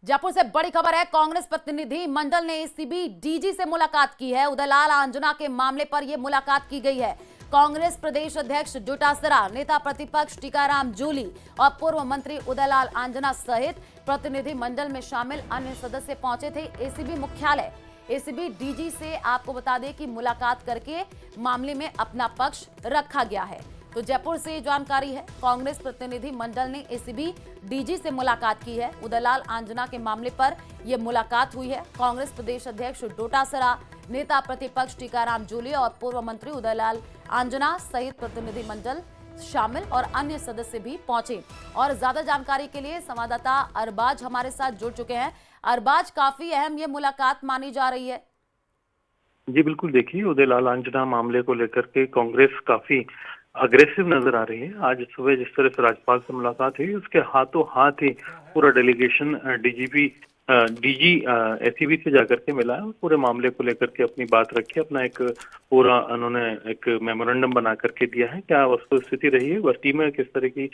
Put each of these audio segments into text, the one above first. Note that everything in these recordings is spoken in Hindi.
जयपुर से बड़ी खबर है। कांग्रेस प्रतिनिधि मंडल ने एसीबी डीजी से मुलाकात की है। उदयलाल आंजना के मामले पर यह मुलाकात की गई है। कांग्रेस प्रदेश अध्यक्ष डोटासरा, नेता प्रतिपक्ष टीकाराम जूली और पूर्व मंत्री उदयलाल आंजना सहित प्रतिनिधि मंडल में शामिल अन्य सदस्य पहुंचे थे एसीबी मुख्यालय। एसीबी डीजी से आपको बता दें कि मुलाकात करके मामले में अपना पक्ष रखा गया है। तो जयपुर से जानकारी है, कांग्रेस प्रतिनिधि मंडल ने एसीबी डीजी से मुलाकात की है। उदयलाल आंजना के मामले पर यह मुलाकात हुई है। कांग्रेस प्रदेश अध्यक्ष डोटासरा, नेता प्रतिपक्ष टीकाराम जूली और पूर्व मंत्री उदयलाल आंजना सहित प्रतिनिधि मंडल शामिल और अन्य सदस्य भी पहुंचे। और ज्यादा जानकारी के लिए संवाददाता अरबाज हमारे साथ जुड़ चुके हैं। अरबाज, काफी अहम ये मुलाकात मानी जा रही है। जी बिल्कुल, देखिए उदयलाल आंजना मामले को लेकर के कांग्रेस काफी अग्रेसिव नजर आ रही है। आज सुबह जिस तरह से राज्यपाल से मुलाकात हुई, उसके हाथों हाथ ही पूरा डेलीगेशन डीजी एसीबी से जाकर के मिला है। पूरे मामले को लेकर के अपनी बात रखी, अपना एक पूरा उन्होंने एक मेमोरेंडम बना करके दिया है, क्या वस्तु स्थिति रही है भर्ती में, किस तरह की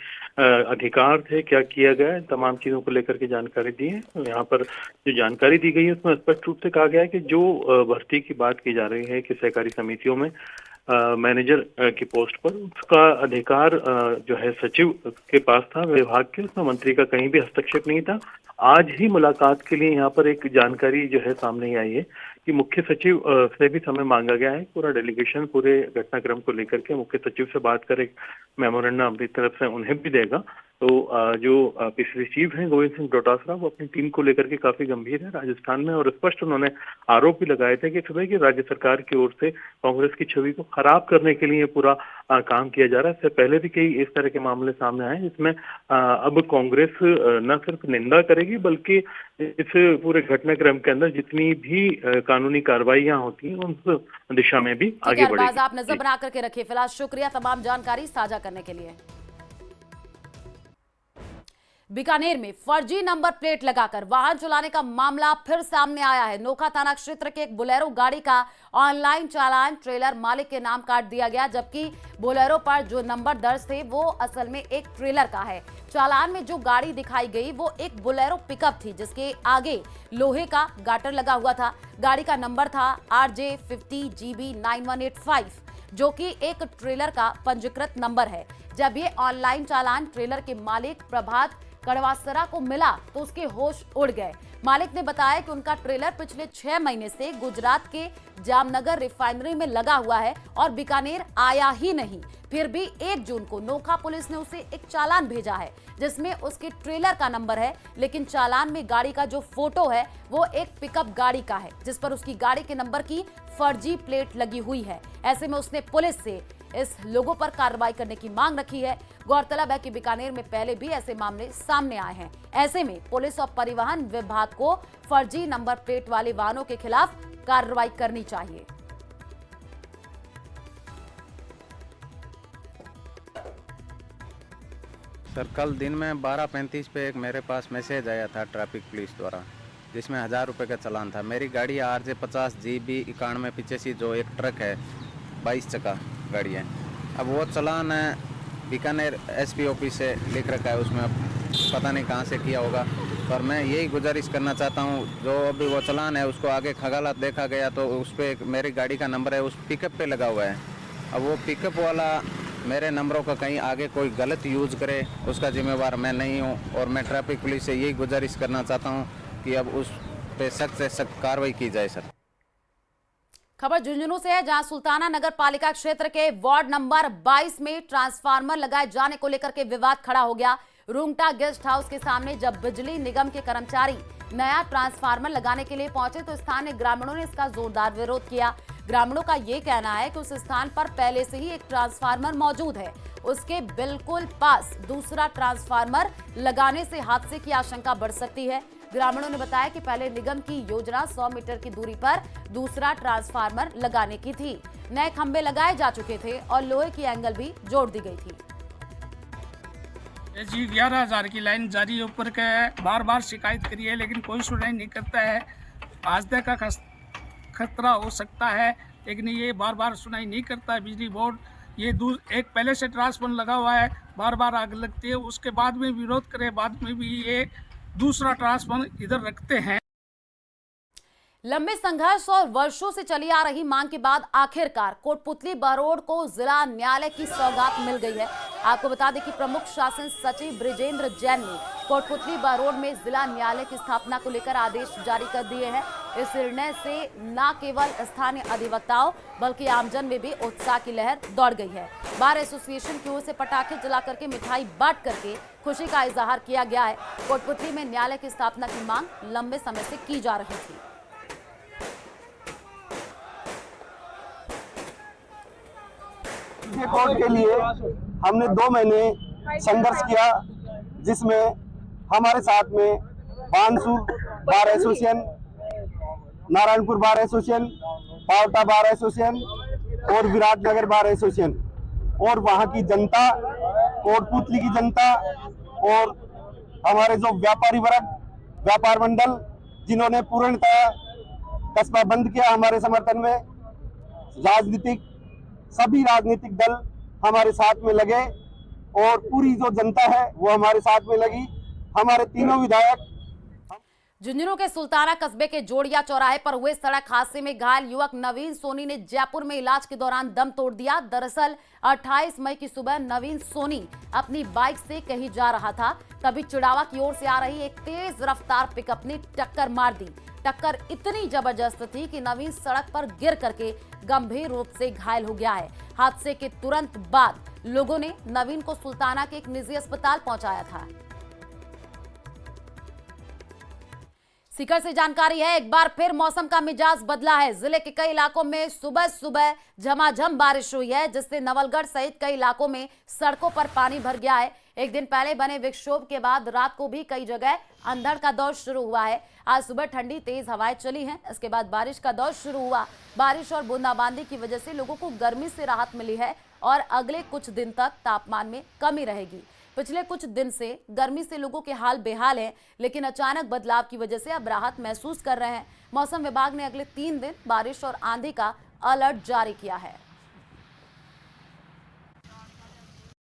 अधिकार थे, क्या किया गया है, तमाम चीजों को लेकर के जानकारी दी है। यहाँ पर जो जानकारी दी गई है उसमें स्पष्ट रूप से कहा गया है कि जो भर्ती की बात की जा रही है कि सहकारी समितियों में मैनेजर की पोस्ट पर, उसका अधिकार जो है सचिव के पास था विभाग के, उसमें मंत्री का कहीं भी हस्तक्षेप नहीं था। आज ही मुलाकात के लिए यहाँ पर एक जानकारी जो है सामने आई है कि मुख्य सचिव से भी समय मांगा गया है। पूरा डेलीगेशन पूरे घटनाक्रम को लेकर के मुख्य सचिव से बात कर एक मेमोरेंडम अपनी तरफ से उन्हें भी देगा। तो जो पीसीसी चीफ हैं गोविंद सिंह डोटासरा, वो अपनी टीम को लेकर के काफी गंभीर है राजस्थान में, और स्पष्ट उन्होंने आरोप भी लगाए थे कि सुबह की राज्य सरकार की ओर से कांग्रेस की छवि को खराब करने के लिए पूरा काम किया जा रहा है। इससे पहले भी कई इस तरह के मामले सामने आए जिसमें अब कांग्रेस न सिर्फ निंदा करेगी बल्कि इस पूरे घटनाक्रम के अंदर जितनी भी कानूनी कार्रवाइयां होती हैं उस दिशा में भी आगे बढ़ेगी। आप नजर बना करके रखिए। फिलहाल शुक्रिया तमाम जानकारी साझा करने के लिए। बीकानेर में फर्जी नंबर प्लेट लगाकर वाहन चलाने का मामला फिर सामने आया है। नोखा थाना क्षेत्र के एक बोलेरो गाड़ी का ऑनलाइन चालान ट्रेलर मालिक के नाम काट दिया गया, जबकि बोलेरो पर जो नंबर दर्ज थे वो असल में एक ट्रेलर का है। चालान में जो गाड़ी दिखाई गई वो एक बोलेरो पिकअप थी, जिसके आगे लोहे का गाटर लगा हुआ था। गाड़ी का नंबर था RJ50GB9185, जो कि एक ट्रेलर का पंजीकृत नंबर है। जब ये ऑनलाइन चालान ट्रेलर के मालिक प्रभात कड़वासरा को मिला तो उसके होश उड़ गए। मालिक ने बताया कि उनका ट्रेलर पिछले 6 महीने से गुजरात के जामनगर रिफाइनरी में लगा हुआ है और बीकानेर आया ही नहीं। फिर भी 1 जून को नोखा पुलिस ने उसे एक चालान भेजा है जिसमें उसके ट्रेलर का नंबर है, लेकिन चालान में गाड़ी का जो फोटो है वो एक पिकअप गाड़ी का है जिस पर उसकी गाड़ी के नंबर की फर्जी प्लेट लगी हुई है। ऐसे में उसने पुलिस से इस लोगों पर कार्रवाई करने की मांग रखी है। गौरतलब है कि बीकानेर में पहले भी ऐसे मामले सामने आए हैं। ऐसे में पुलिस और परिवहन विभाग को फर्जी नंबर प्लेट वाले वाहनों के खिलाफ कार्रवाई करनी चाहिए। सर, कल दिन में 12:35 पे एक मेरे पास मैसेज आया था ट्रैफिक पुलिस द्वारा, जिसमें 1000 रुपये का चालान था। मेरी गाड़ी RJ50GB9185, जो एक ट्रक है, 22 चक्का गाड़ी है। अब वो चालान बीकानेर SP ऑफिस से लिख रखा है, उसमें अब पता नहीं कहाँ से किया होगा। पर मैं यही गुजारिश करना चाहता हूँ, जो अभी वो चालान है उसको आगे खगालत देखा गया तो उस पर मेरी गाड़ी का नंबर है, उस पिकअप पे लगा हुआ है। अब वो पिकअप वाला मेरे नंबरों का कहीं आगे कोई गलत यूज़ करे, उसका जिम्मेवार मैं नहीं हूँ। और मैं ट्रैफिक पुलिस से यही गुजारिश करना चाहता हूँ कि अब उस पे सख्त से सख्त कार्रवाई की जाए। सर, खबर झुंझुनू से है, जहां सुल्ताना नगर पालिका क्षेत्र के वार्ड नंबर 22 में ट्रांसफार्मर लगाए जाने को लेकर के विवाद खड़ा हो गया। रूंगटा गेस्ट हाउस के सामने जब बिजली निगम के कर्मचारी नया ट्रांसफार्मर लगाने के लिए पहुंचे तो स्थानीय ग्रामीणों ने इसका जोरदार विरोध किया। ग्रामीणों का ये कहना है कि उस स्थान पर पहले से ही एक ट्रांसफार्मर मौजूद है, उसके बिल्कुल पास दूसरा ट्रांसफार्मर लगाने से हादसे की आशंका बढ़ सकती है। ग्रामीणों ने बताया कि पहले निगम की योजना 100 मीटर की दूरी पर दूसरा ट्रांसफार्मर लगाने की थी। नए खंभे लगाए जा चुके थे और लोहे की एंगल भी जोड़ दी गई थी। जी 11,000 की लाइन जारी ऊपर के बार बार शिकायत करी है, लेकिन कोई सुनाई नहीं करता है। हादसे का खतरा हो सकता है, लेकिन ये बार बार सुनाई नहीं करता है बिजली बोर्ड। ये एक पहले से ट्रांसफार्मर लगा हुआ है, बार बार आग लगती है, उसके बाद में विरोध करे, बाद में भी ये दूसरा ट्रांसफार्मर इधर रखते हैं। लंबे संघर्ष और वर्षों से चली आ रही मांग के बाद आखिरकार कोटपुतली बरोड़ को जिला न्यायालय की सौगात मिल गई है। आपको बता दें कि प्रमुख शासन सचिव ब्रिजेंद्र जैन ने कोटपुतली बरोड़ में जिला न्यायालय की स्थापना को लेकर आदेश जारी कर दिए हैं। इस निर्णय से न केवल स्थानीय अधिवक्ताओं बल्कि आमजन में भी उत्साह की लहर दौड़ गई है। बार एसोसिएशन की ओर से पटाखे जला करके मिठाई बांट करके खुशी का इजहार किया गया है। कोटपुतली में न्यायालय की स्थापना की मांग लंबे समय से की जा रही थी। कोर्ट के लिए हमने 2 महीने संघर्ष किया, जिसमें हमारे साथ में Bansur bar association, Narayanpur bar association, Pawta bar association और विराटनगर बार एसोसिएशन और वहां की जनता, कोटपुतली की जनता और हमारे जो व्यापारी वर्ग, व्यापार मंडल, जिन्होंने पूर्णतः कस्बा बंद किया हमारे समर्थन में। सभी राजनीतिक दल हमारे साथ में लगे और पूरी जो जनता है वो हमारे साथ में लगी। हमारे तीनों विधायक झुंझुनू के सुल्ताना कस्बे के जोड़िया चौराहे पर हुए सड़क हादसे में घायल युवक नवीन सोनी ने जयपुर में इलाज के दौरान दम तोड़ दिया। दरअसल 28 मई की सुबह नवीन सोनी अपनी बाइक से कहीं जा रहा था, तभी चिड़ावा की ओर से आ रही एक तेज रफ्तार पिकअप ने टक्कर मार दी। टक्कर इतनी जबरदस्त थी कि नवीन सड़क पर गिर करके गंभीर रूप से घायल हो गया है। हादसे के तुरंत बाद लोगों ने नवीन को सुल्ताना के एक निजी अस्पताल पहुंचाया था। सीकर से जानकारी है, एक बार फिर मौसम का मिजाज बदला है। जिले के कई इलाकों में सुबह सुबह झमाझम बारिश हुई है, जिससे नवलगढ़ सहित कई इलाकों में सड़कों पर पानी भर गया है। एक दिन पहले बने विक्षोभ के बाद रात को भी कई जगह अंधड़ का दौर शुरू हुआ है। आज सुबह ठंडी तेज हवाएं चली हैं, इसके बाद बारिश का दौर शुरू हुआ। बारिश और बूंदाबांदी की वजह से लोगों को गर्मी से राहत मिली है और अगले कुछ दिन तक तापमान में कमी रहेगी। पिछले कुछ दिन से गर्मी से लोगों के हाल बेहाल हैं, लेकिन अचानक बदलाव की वजह से अब राहत महसूस कर रहे हैं। मौसम विभाग ने अगले 3 दिन बारिश और आंधी का अलर्ट जारी किया है।